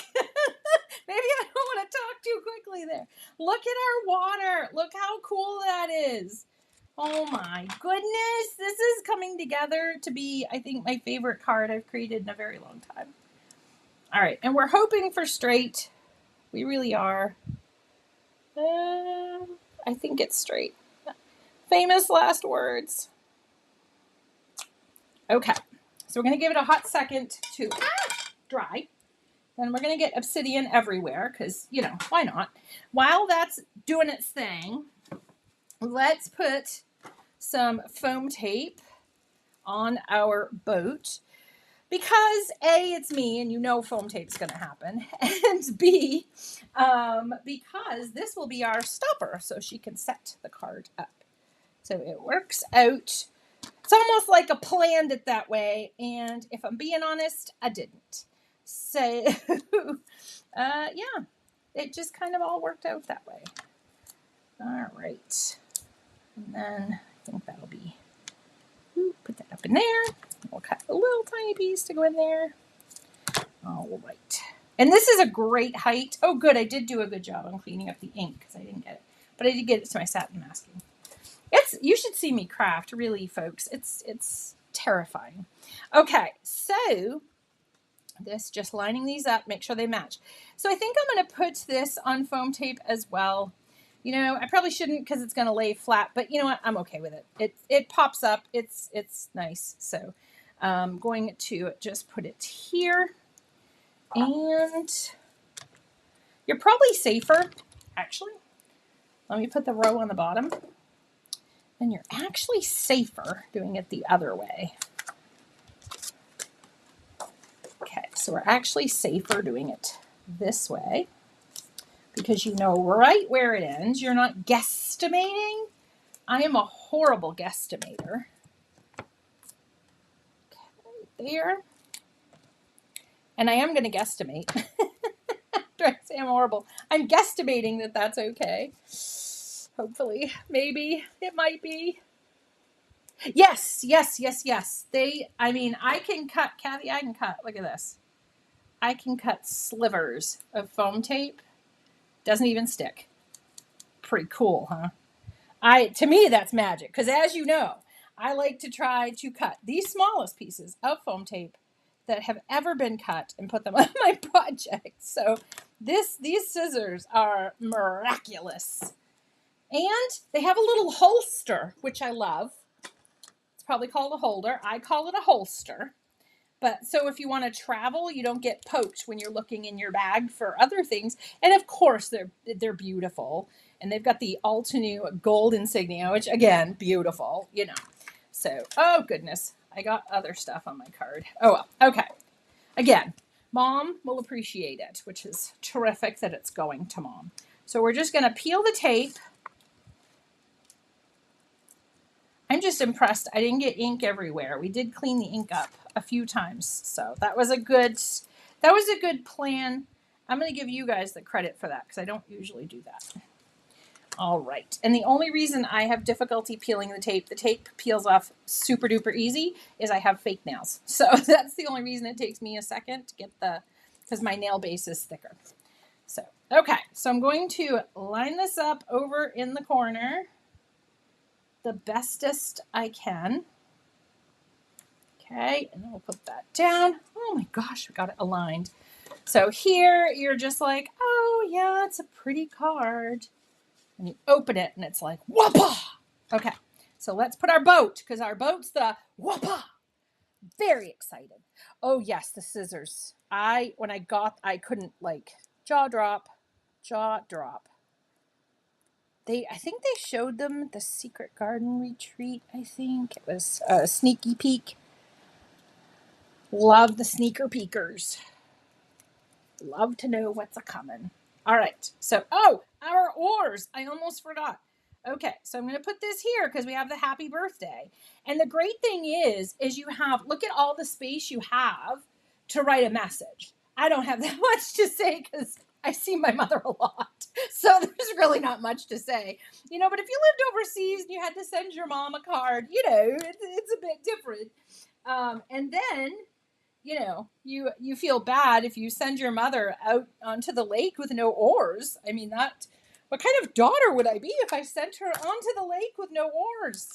Maybe I don't want to talk too quickly there. Look at our water. Look how cool that is. Oh my goodness. This is coming together to be, I think, my favorite card I've created in a very long time. All right. And we're hoping for straight. We really are. I think it's straight. Famous last words. Okay. So we're going to give it a hot second to dry. Then we're going to get obsidian everywhere because, why not? While that's doing its thing, let's put some foam tape on our boat, because A, it's me, and foam tape's going to happen, and B, because this will be our stopper so she can set the card up. So it works out. It's almost like I planned it that way, and if I'm being honest, I didn't. So, yeah, it just kind of all worked out that way. All right. And then I think that'll be, put that up in there. We'll cut a little tiny piece to go in there. All right. And this is a great height. Oh, good. I did do a good job on cleaning up the ink because I didn't get it. But I did get it to my satin masking. You should see me craft, really, folks. It's terrifying. Okay, so this, just lining these up, make sure they match. So I think I'm going to put this on foam tape as well. I probably shouldn't because it's going to lay flat, but you know what? I'm okay with it. It pops up. It's nice. So I'm going to just put it here. And you're probably safer, actually. Let me put the row on the bottom. And you're actually safer doing it the other way. Okay, so we're actually safer doing it this way because you know right where it ends. You're not guesstimating. I am a horrible guesstimator. Okay, there. And I am going to guesstimate. After I say I'm horrible, I'm guesstimating that that's okay. Hopefully, maybe it might be. Yes. I can cut, Kathy, I can cut, look at this. I can cut slivers of foam tape. Doesn't even stick. Pretty cool, huh? To me, that's magic. Because as you know, I like to try to cut the smallest pieces of foam tape that have ever been cut and put them on my project. So these scissors are miraculous. And they have a little holster, which I love. It's probably called a holder. I call it a holster. But so if you want to travel, you don't get poked when you're looking in your bag for other things. And of course, they're beautiful. And they've got the Altenew gold insignia, which again, beautiful, you know. So, oh goodness, I got other stuff on my card. Oh well, okay. Again, Mom will appreciate it, which is terrific that it's going to Mom. So we're just going to peel the tape. I'm just impressed I didn't get ink everywhere. We did clean the ink up a few times. So that was a good plan. I'm going to give you guys the credit for that because I don't usually do that. All right. And the only reason I have difficulty peeling the tape peels off super duper easy, is I have fake nails. So that's the only reason it takes me a second to get because my nail base is thicker. So, okay. So I'm going to line this up over in the corner the bestest I can. Okay, and then we'll put that down. Oh my gosh, we got it aligned. So here you're just like, oh yeah, it's a pretty card. And you open it and it's like, whoppa! Okay, so let's put our boat, because our boat's the whoppa! Very excited. Oh yes, the scissors. I couldn't jaw drop. I think they showed them at the Secret Garden retreat, I think. It was a sneaky peek. Love the sneaker peekers. Love to know what's a-coming. All right. So, our oars. I almost forgot. Okay. So I'm going to put this here because we have the happy birthday. And the great thing is look at all the space you have to write a message. I don't have that much to say because I see my mother a lot. So there's really not much to say, but if you lived overseas and you had to send your mom a card, it's a bit different. And then, you feel bad if you send your mother out onto the lake with no oars. I mean, what kind of daughter would I be if I sent her onto the lake with no oars?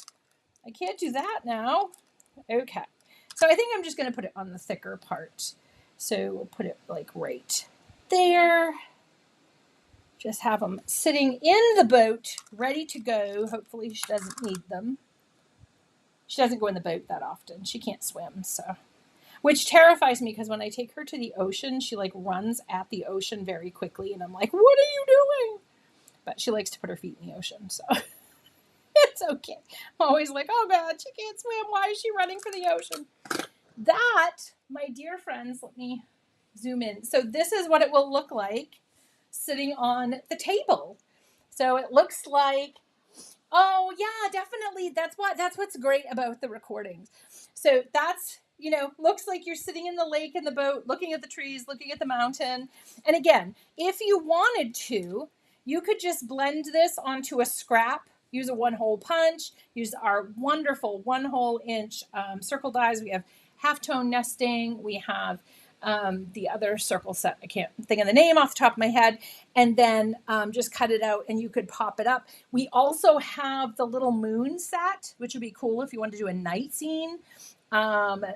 I can't do that now. Okay. So I think I'm just going to put it on the thicker part. So we'll put it right there. Just have them sitting in the boat, ready to go. Hopefully she doesn't need them. She doesn't go in the boat that often. She can't swim, so. Which terrifies me because when I take her to the ocean, she runs at the ocean very quickly. And I'm like, what are you doing? But she likes to put her feet in the ocean, so it's okay. I'm always like, oh God, she can't swim. Why is she running for the ocean? That, my dear friends, let me zoom in. So this is what it will look like sitting on the table. So it looks like, oh yeah, definitely. That's what's great about the recordings. So that's, looks like you're sitting in the lake in the boat, looking at the trees, looking at the mountain. And again, if you wanted to, you could just blend this onto a scrap, use a 1-hole punch, use our wonderful 1-hole inch circle dies. We have halftone nesting. We have the other circle set. I can't think of the name off the top of my head. And then just cut it out and you could pop it up. We also have the little moon set, which would be cool if you wanted to do a night scene.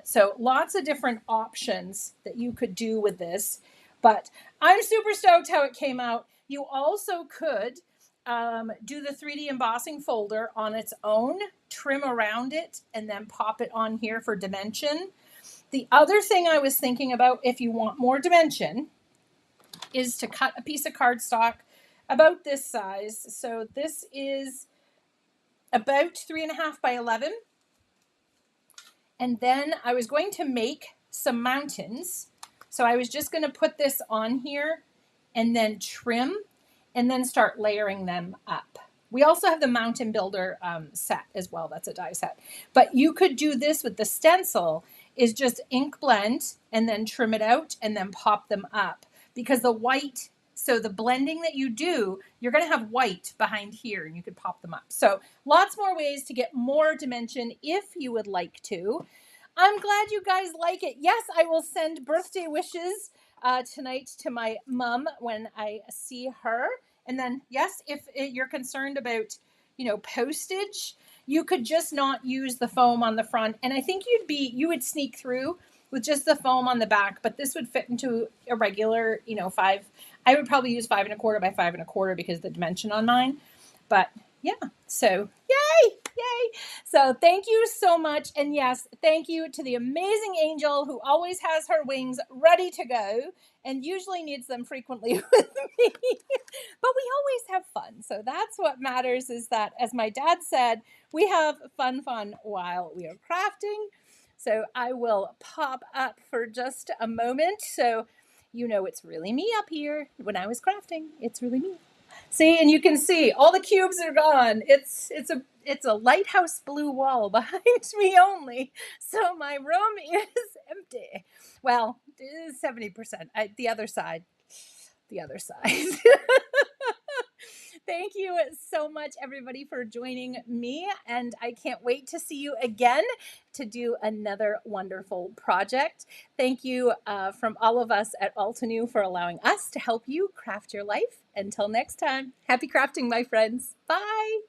So lots of different options that you could do with this. But I'm super stoked how it came out. You also could do the 3D embossing folder on its own, trim around it, and then pop it on here for dimension. The other thing I was thinking about, if you want more dimension, is to cut a piece of cardstock about this size. So this is about 3.5 by 11. And then I was going to make some mountains. So I was just going to put this on here and then trim and then start layering them up. We also have the Mountain Builder set as well. That's a die set. But you could do this with the stencil, is just ink blend and then trim it out and then pop them up. Because the white, so the blending that you do, you're going to have white behind here and you could pop them up. So lots more ways to get more dimension if you would like to. I'm glad you guys like it. Yes, I will send birthday wishes tonight to my mom when I see her. And then, yes, if you're concerned about, postage, you could just not use the foam on the front. And I think you would sneak through with just the foam on the back, but this would fit into a regular, you know, 5. I would probably use 5¼ by 5¼ because of the dimension on mine. But yeah, so yay, yay. So thank you so much. And yes, thank you to the amazing Angel who always has her wings ready to go and usually needs them frequently with me. But we always have fun. So that's what matters, is that, as my dad said, we have fun while we are crafting. So I will pop up for just a moment. So you know it's really me up here when I was crafting. It's really me. See, and you can see all the cubes are gone. It's a lighthouse blue wall behind me only. So my room is empty. Well, 70%. The other side. The other side. Thank you so much, everybody, for joining me. And I can't wait to see you again to do another wonderful project. Thank you from all of us at Altenew for allowing us to help you craft your life. Until next time, happy crafting, my friends. Bye.